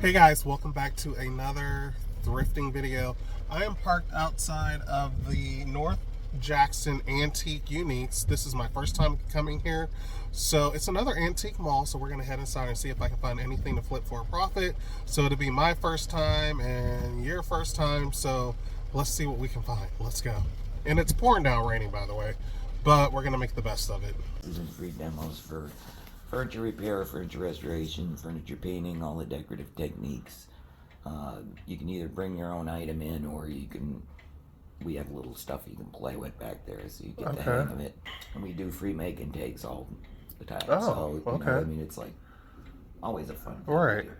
Hey guys, welcome back to another thrifting video. I am parked outside of the North Jackson Antique Uniques. This is my first time coming here. So it's another antique mall, so we're gonna head inside and see if I can find anything to flip for a profit. So it'll be my first time and your first time, so let's see what we can find. Let's go. And it's pouring down raining, by the way, but we're gonna make the best of it. These are free demos for furniture repair, furniture restoration, furniture painting, all the decorative techniques. You can either bring your own item in, or we have little stuff you can play with back there, so you get the hang of it. And we do free make and takes all the time. Oh, so, I mean, it's like always a fun thing to do.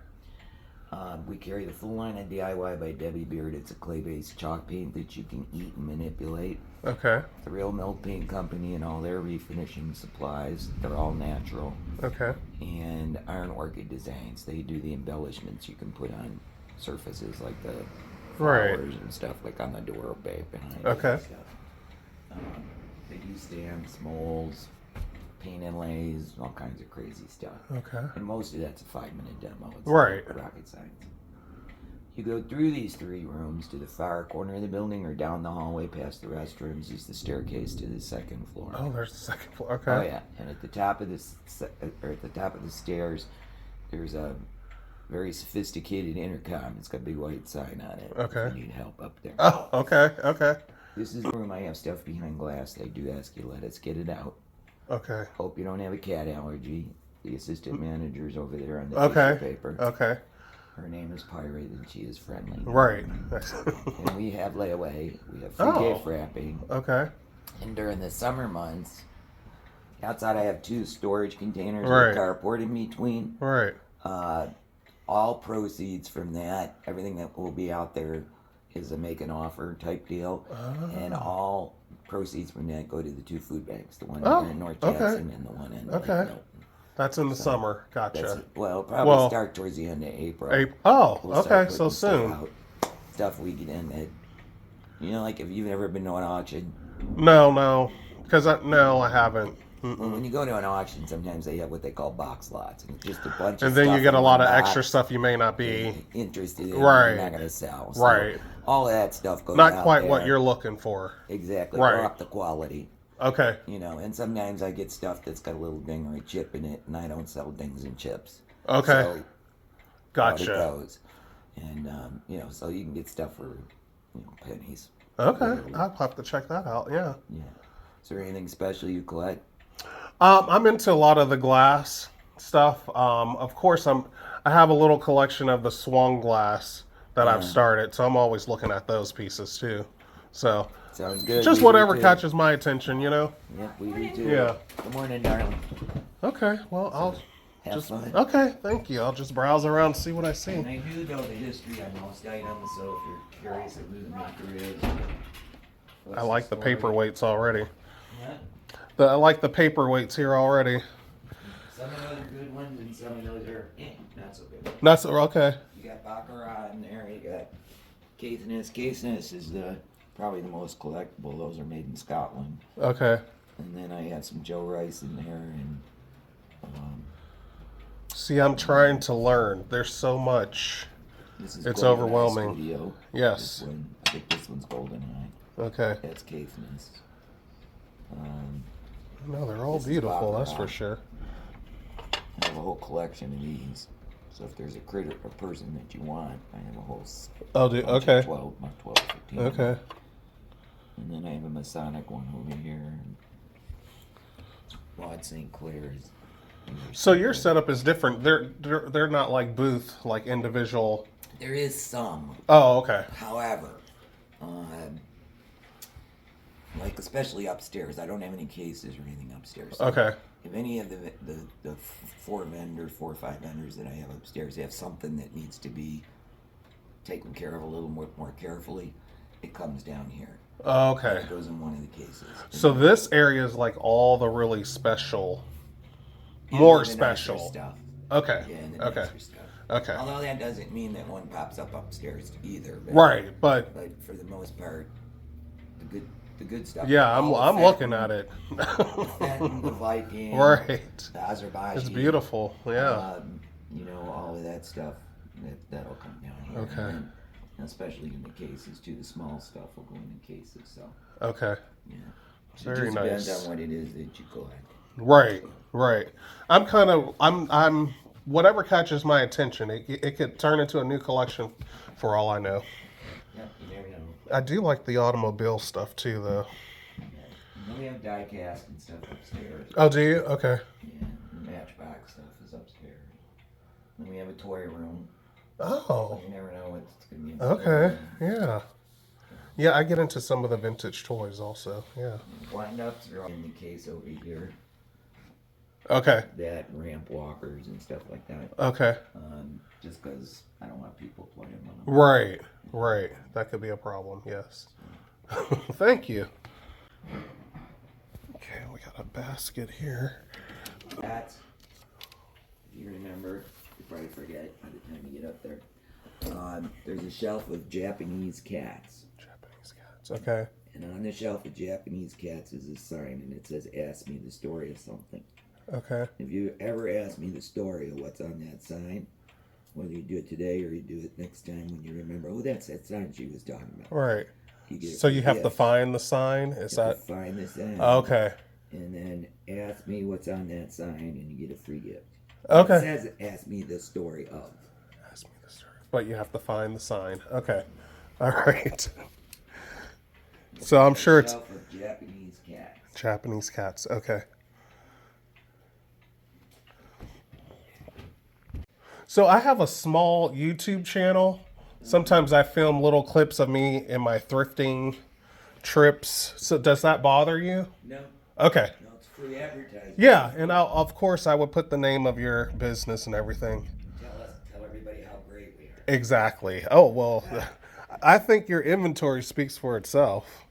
We carry the full line of DIY by Debbie Beard. It's a clay-based chalk paint that you can eat and manipulate. Okay. The Real Milk Paint Company and all their refinishing supplies, they're all natural. Okay. And Iron Orchid Designs, they do the embellishments you can put on surfaces like the flowers and stuff, like on the door behind Okay. and stuff. They do stamps, molds, paint inlays, all kinds of crazy stuff. Okay. And most of that's a 5-minute demo. It's Right. Like rocket science. You go through these 3 rooms to the far corner of the building, or down the hallway past the restrooms is the staircase to the 2nd floor. Oh, there's the 2nd floor. Okay. Oh yeah, and at the top of the stairs, there's a very sophisticated intercom. It's got a big white sign on it. Okay. If you need help up there. Oh, okay. Okay. This is the room I have stuff behind glass. They do ask you, let us get it out. Okay. Hope you don't have a cat allergy. The assistant manager's over there on the Okay. tissue paper. Okay. Her name is Pirate, and she is friendly. Right. And we have layaway. We have free gift wrapping. Okay. And during the summer months, outside I have 2 storage containers with Right. a carport in between. Right. All proceeds from that, everything that will be out there, is a make an offer type deal. And all proceeds from that go to the 2 food banks, the one here in North Jackson and the one in Milton. That's in the summer. Gotcha. Well, probably start towards the end of April. Oh, We'll start okay. So putting stuff soon. out. Stuff we get in that, like if you've ever been to an auction. No. Because no, I haven't. Well, when you go to an auction, sometimes they have what they call box lots, and it's just a bunch of And then stuff you get a in lot one of box extra stuff you may not be interested in. Right. You're not going to sell. So Right. all of that stuff goes not out quite there. what you're looking for. Exactly. Right. Or up the quality. Okay. And sometimes I get stuff that's got a little ding or a chip in it, and I don't sell dings and chips. Okay. So, Gotcha. How it goes. And, so you can get stuff for, pennies. Okay. I'll have to check that out. Yeah. Yeah. Is there anything special you collect? I'm into a lot of the glass stuff. Of course, I have a little collection of the swung glass that I've started, so I'm always looking at those pieces too. So Sounds good. just We whatever do too. catches my attention, Yep, we do too. Yeah. Good morning, darling. Okay. Well, I'll Have fun. Okay. Thank you. I'll just browse around and see what I see. And I do know the history on most items, so if you're curious of who the maker is. I like the paperweights already. Yeah. I like the paperweights here already. Some of those are good ones, and some of those are not so good. That's okay. You got Baccarat in there. You got Caithness. Caithness is probably the most collectible. Those are made in Scotland. Okay. And then I had some Joe Rice in there, and See, I'm trying to learn. There's so much. this is It's Goldeneye overwhelming. Studio. Yes. This one, I think this one's Goldeneye. Okay. That's Caithness. No, they're all This is beautiful. That's Baccarat. for sure. I have a whole collection of these. So if there's a person that you want, I have a whole bunch of Okay. 12, about 12, 15. Okay. And then I have a Masonic one over here. Maud St. Clair's. So your setup is different. They're not like booth, like individual. There is some. Oh, okay. However, like especially upstairs, I don't have any cases or anything upstairs. So Okay. if any of the 4 or 5 vendors that I have upstairs have something that needs to be taken care of a little more carefully, it comes down here. Okay. It goes in one of the cases. So this area is like all the really special, And more the nicer special. stuff. Okay. Yeah, and the Okay. nicer stuff. Okay. Although that doesn't mean that one pops up upstairs either. But, Right, but But for the most part, the good stuff. yeah, all I'm the looking Fenton- at it. the Fenton, the Viking, Right. the Azerbaijan. It's beautiful. Yeah. All of that stuff. That'll come down here. Okay. And especially in the cases too. The small stuff will go in the cases. So. Okay. Yeah. Very it just nice. depends on what it is that you collect. Right. Right. I'm whatever catches my attention. It could turn into a new collection, for all I know. Yep. You never know. I do like the automobile stuff too, though. Yeah. And then we have die cast and stuff upstairs. Oh, do you? Okay. Yeah. Matchbox stuff is upstairs. Then we have a toy room. Oh. You never know what's going to be in the Okay. Yeah. Yeah, I get into some of the vintage toys also. Yeah. Wind ups are in the case over here. Okay. That ramp walkers and stuff like that. Okay. Just because I don't want people playing with them. Right. Right. That could be a problem. Yes. Thank you. Okay, we got a basket here. Cats. If you remember, you probably forget by the time you get up there. There's a shelf of Japanese cats. Japanese cats. Okay. And on the shelf of Japanese cats is a sign, and it says, "Ask me the story of something." Okay. If you ever ask me the story of what's on that sign, whether you do it today or you do it next time when you remember, oh, that's that sign she was talking about. Right. So you have to find the sign? Is that? Find the sign. Okay. And then ask me what's on that sign, and you get a free gift. Okay. It says, "Ask me the story of." Ask me the story. But you have to find the sign. Okay. All right. So I'm sure it's Shelf of Japanese cats. Japanese cats. Okay. So I have a small YouTube channel. Sometimes I film little clips of me in my thrifting trips. So does that bother you? No. Okay. No, it's free advertising. Yeah, and of course I would put the name of your business and everything. Tell everybody how great we are. Exactly. Oh, well, I think your inventory speaks for itself.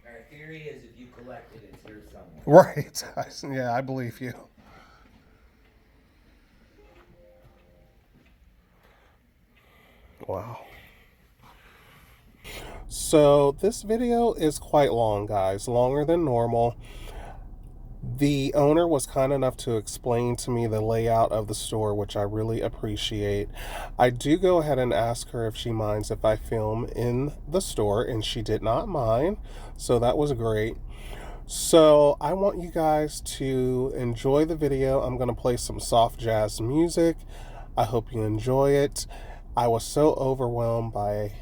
Our theory is if you collect it, it's here somewhere. Right. Yeah, I believe you. Wow. So this video is quite long, guys, longer than normal. The owner was kind enough to explain to me the layout of the store, which I really appreciate. I do go ahead and ask her if she minds if I film in the store, and she did not mind, so that was great. So I want you guys to enjoy the video. I'm going to play some soft jazz music. I hope you enjoy it. I was so overwhelmed by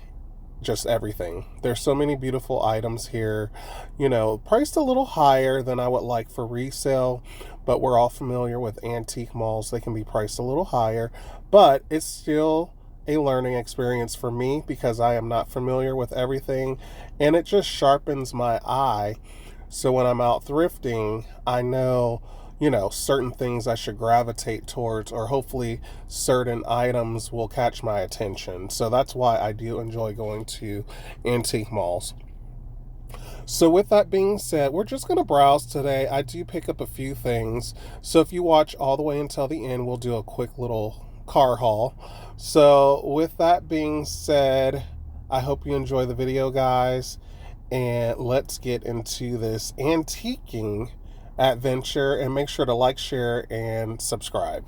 just everything. There's so many beautiful items here, you know, priced a little higher than I would like for resale, but we're all familiar with antique malls. They can be priced a little higher, but it's still a learning experience for me because I am not familiar with everything, and it just sharpens my eye. So when I'm out thrifting, I know, you know, certain things I should gravitate towards, or hopefully certain items will catch my attention. So that's why I do enjoy going to antique malls. So with that being said, we're just going to browse today. I do pick up a few things. So if you watch all the way until the end, we'll do a quick little car haul. So with that being said, I hope you enjoy the video, guys. And let's get into this antiquing adventure, and make sure to like, share, and subscribe.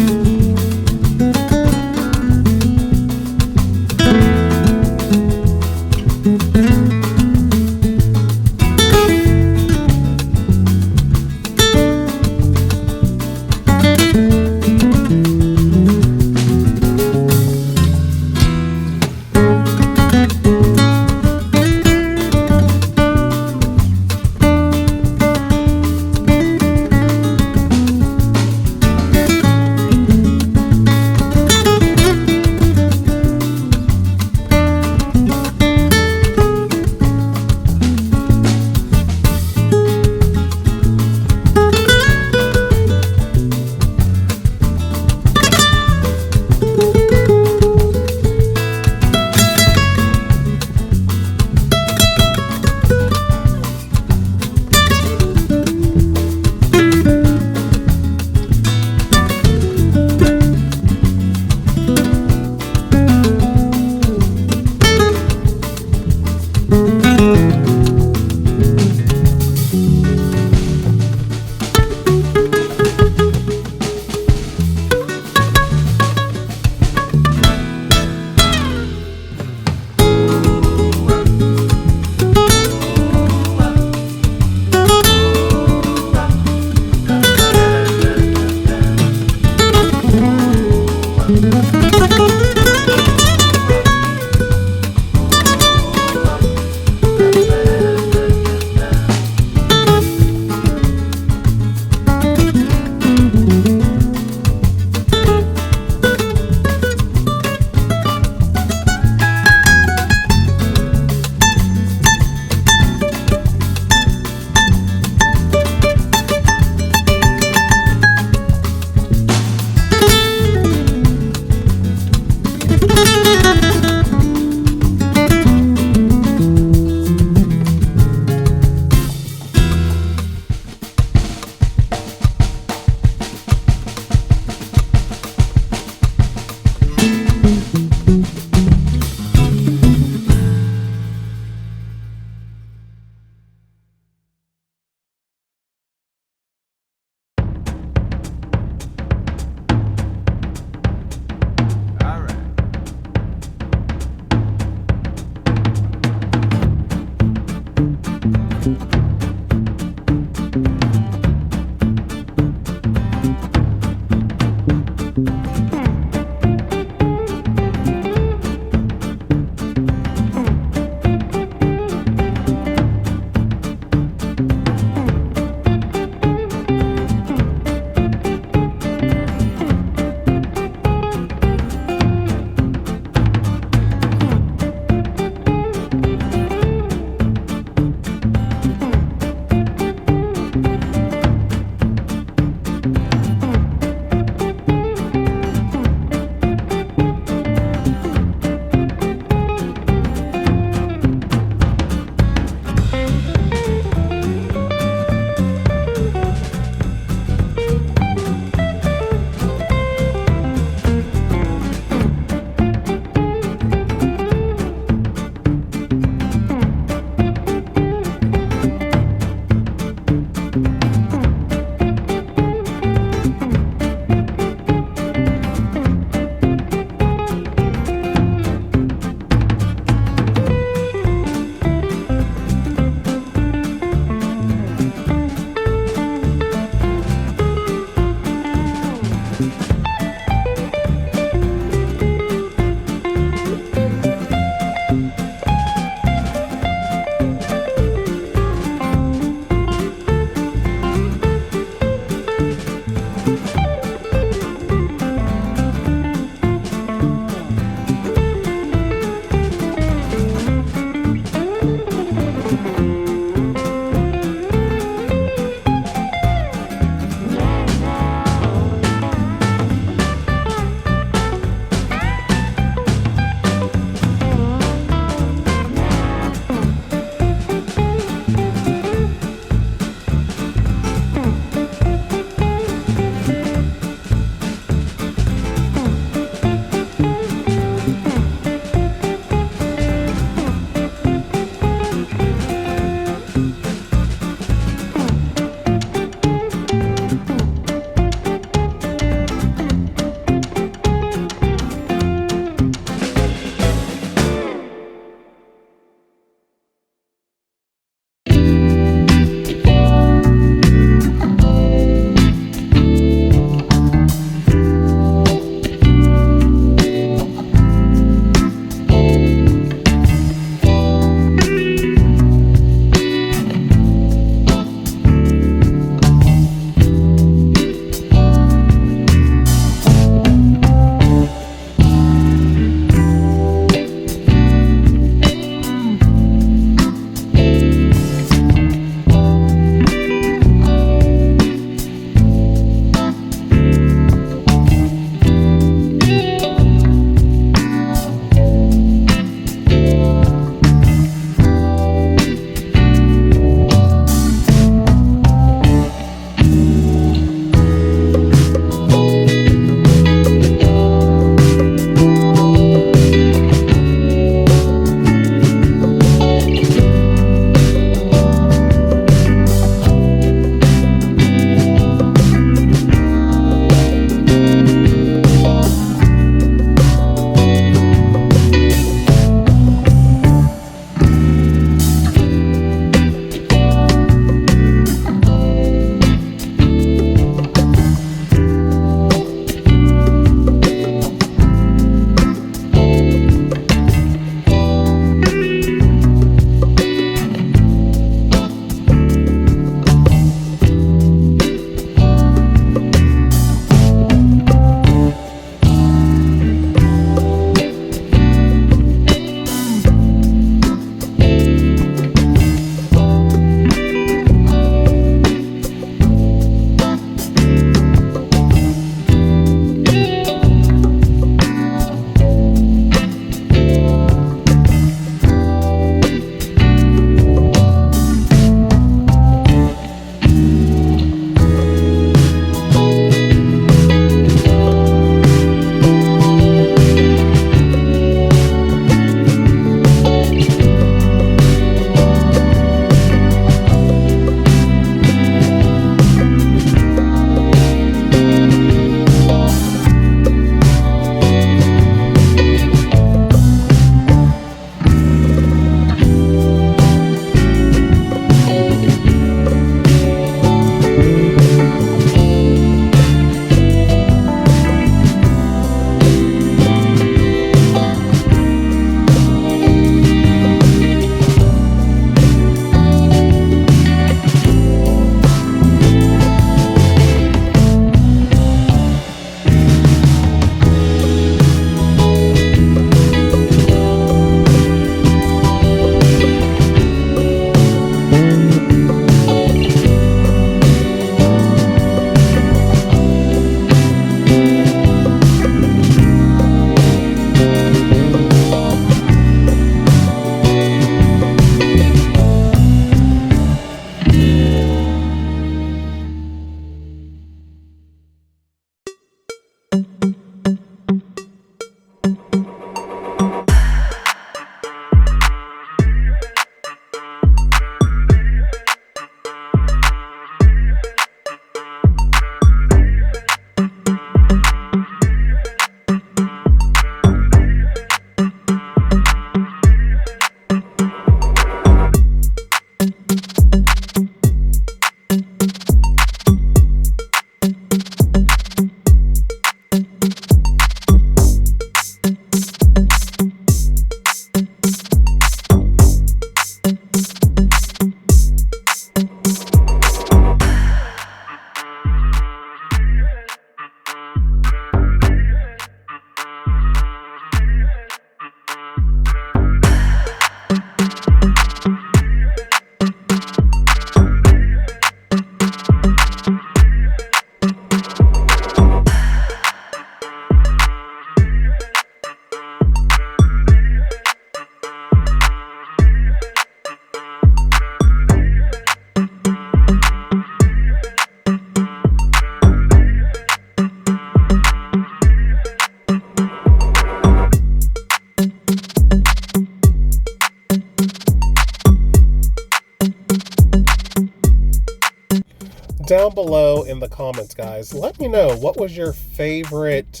down below in the comments, guys. Let me know, what was your favorite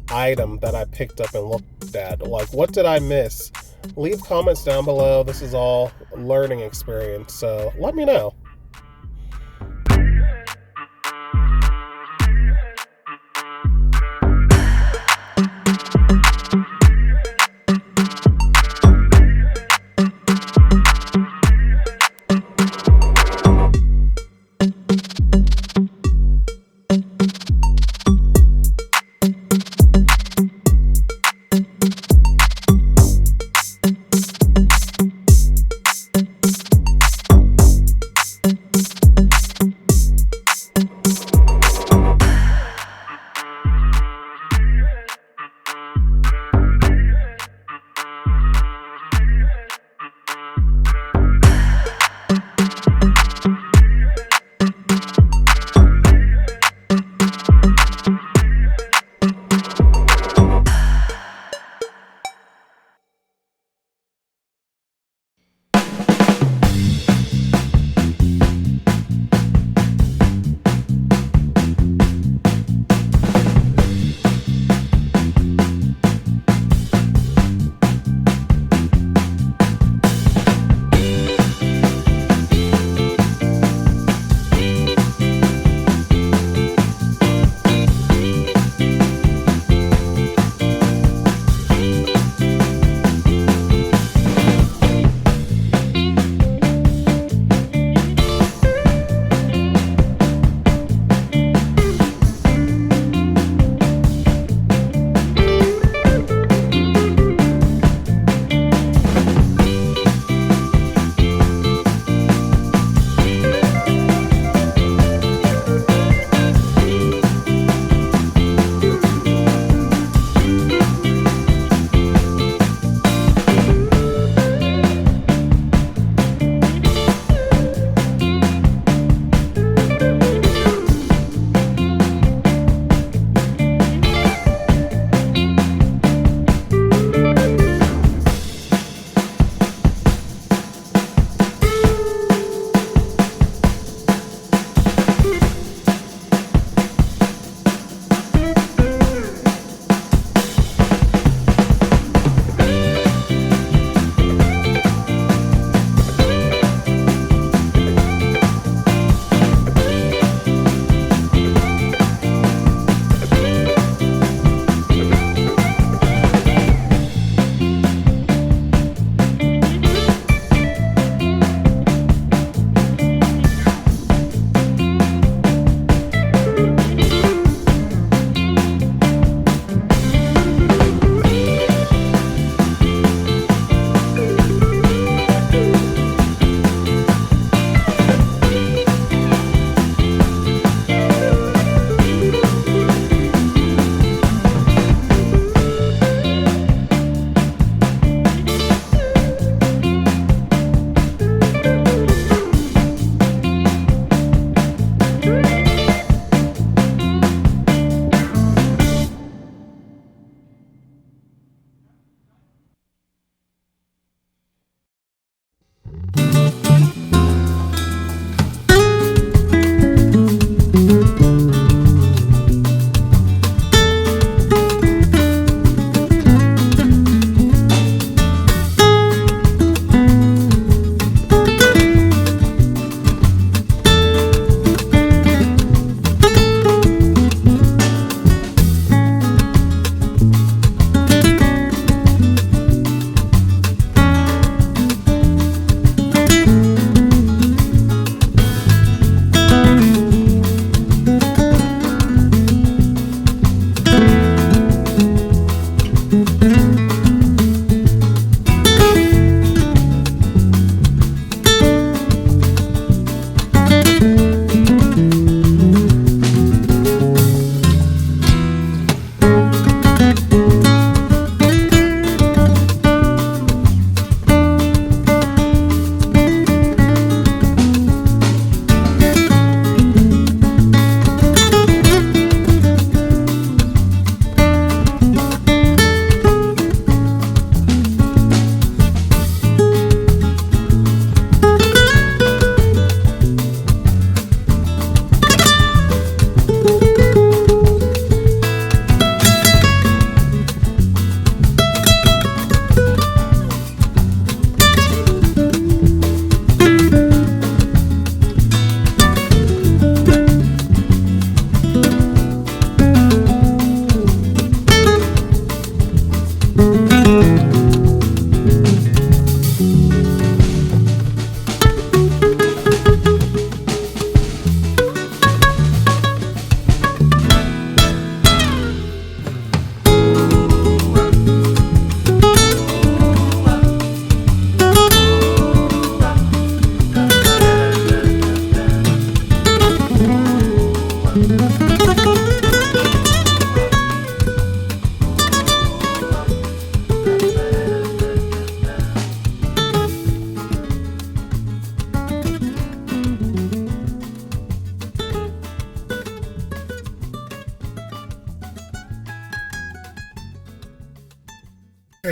item that I picked up and looked at? Like, what did I miss? Leave comments down below. This is all learning experience, so let me know.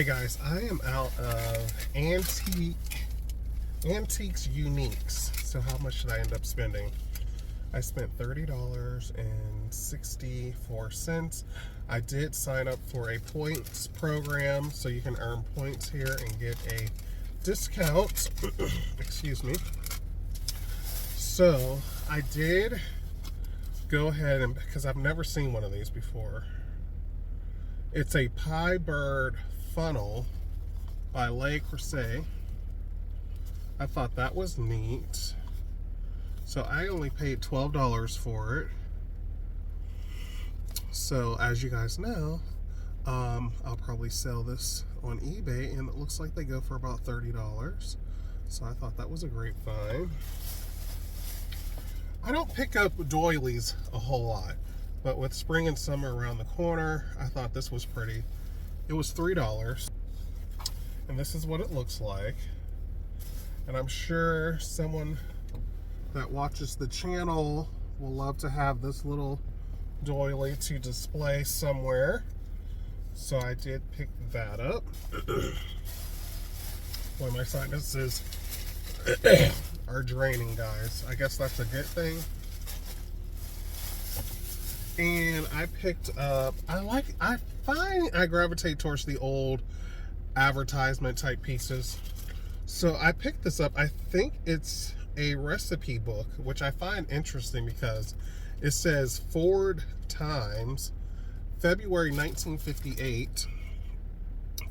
Okay guys, I am out of Antiques Uniques. So how much did I end up spending? I spent $30.64. I did sign up for a points program, so you can earn points here and get a discount. Excuse me. So I did go ahead and, because I've never seen one of these before. It's a pie bird funnel by Le Creuset. I thought that was neat. So I only paid $12 for it. So as you guys know, I'll probably sell this on eBay, and it looks like they go for about $30. So I thought that was a great find. I don't pick up doilies a whole lot, but with spring and summer around the corner, I thought this was pretty. It was $3, and this is what it looks like. And I'm sure someone that watches the channel will love to have this little doily to display somewhere. So I did pick that up. Boy, my sinuses are draining, guys. I guess that's a good thing. And I picked up, I find I gravitate towards the old advertisement type pieces. So I picked this up. I think it's a recipe book, which I find interesting because it says Ford Times, February 1958,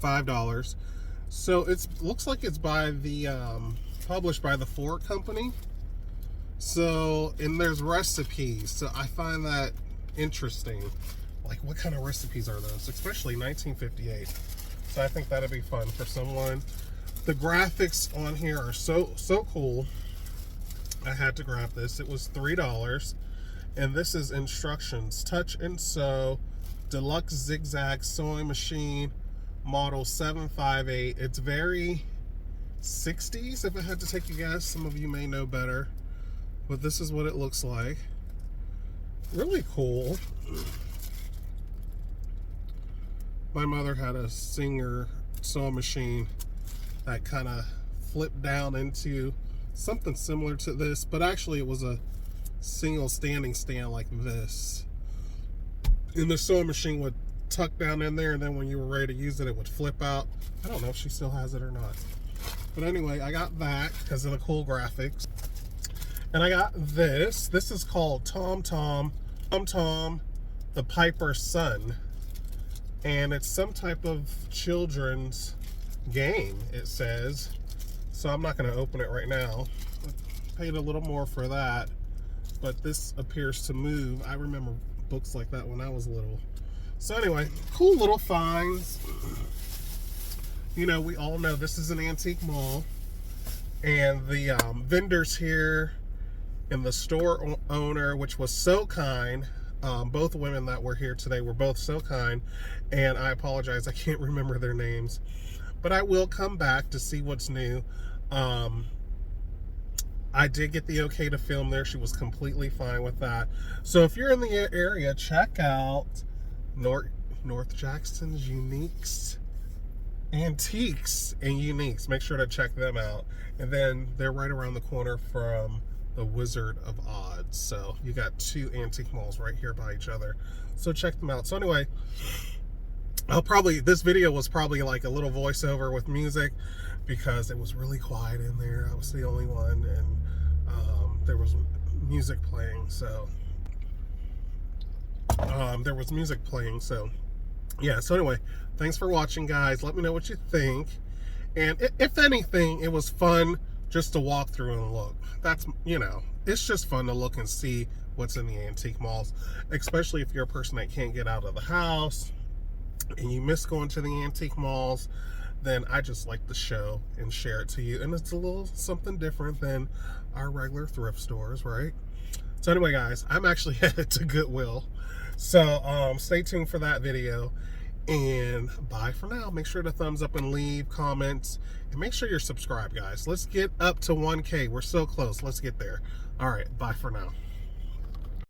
$5. So it looks like it's by the published by the Ford company. So, and there's recipes. So I find that interesting. Like, what kind of recipes are those? Especially 1958. So I think that'd be fun for someone. The graphics on here are so cool. I had to grab this. It was $3. And this is instructions. Touch and sew, deluxe zigzag sewing machine, model 758. It's very 60s, if I had to take a guess. Some of you may know better. But this is what it looks like. Really cool. My mother had a Singer sewing machine that kind of flipped down into something similar to this, but actually it was a single standing stand like this. And the sewing machine would tuck down in there, and then when you were ready to use it, it would flip out. I don't know if she still has it or not. But anyway, I got that because of the cool graphics. And I got this. This is called Tom Tom, the Piper's Son. And it's some type of children's game, it says. So I'm not going to open it right now. I paid a little more for that. But this appears to move. I remember books like that when I was little. So anyway, cool little finds. You know, we all know this is an antique mall. And the vendors here and the store owner, which was so kind, both women that were here today were both so kind. And I apologize, I can't remember their names. But I will come back to see what's new. I did get the okay to film there. She was completely fine with that. So if you're in the area, check out North Jackson's Uniques, Antiques and Uniques. Make sure to check them out. And then they're right around the corner from the Wizard of Oz. So you got two antique malls right here by each other. So check them out. So anyway, this video was probably like a little voiceover with music because it was really quiet in there. I was the only one, and there was music playing. So yeah. So anyway, thanks for watching, guys. Let me know what you think. And if anything, it was fun just to walk through and look. That's, you know, it's just fun to look and see what's in the antique malls, especially if you're a person that can't get out of the house and you miss going to the antique malls. Then I just like to show and share it to you. And it's a little something different than our regular thrift stores, right? So anyway, guys, I'm actually headed to Goodwill. So stay tuned for that video. And bye for now. Make sure to thumbs up and leave comments. And make sure you're subscribed, guys. Let's get up to 1K. We're so close. Let's get there. All right, bye for now.